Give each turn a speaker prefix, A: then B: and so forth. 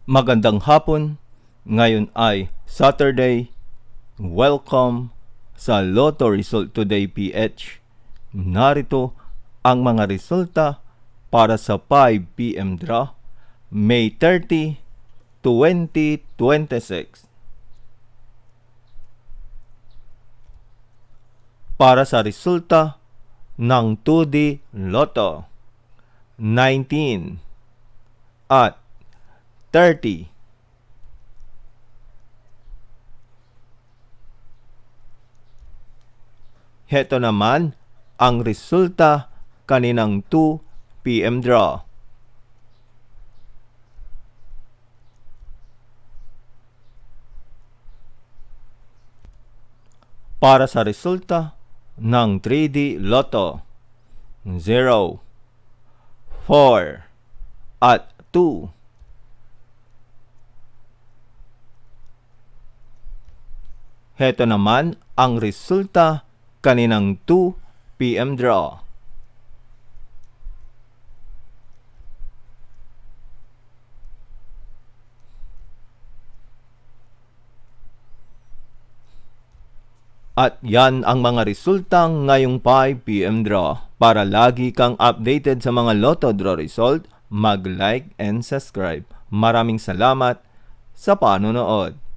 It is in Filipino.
A: Magandang hapon, ngayon ay Saturday. Welcome sa Lotto Result Today PH. Narito ang mga resulta para sa 5 PM draw, May 30, 2026. Para sa resulta ng 2D Lotto, 19 at 30. Heto naman ang resulta kaninang 2 PM draw. Para sa resulta ng 3D Lotto, 0, 4, at 2. Heto naman ang resulta kaninang 2 PM draw. At yan ang mga resulta ngayong 5 PM draw. Para lagi kang updated sa mga Lotto draw result, mag-like and subscribe. Maraming salamat sa panonood.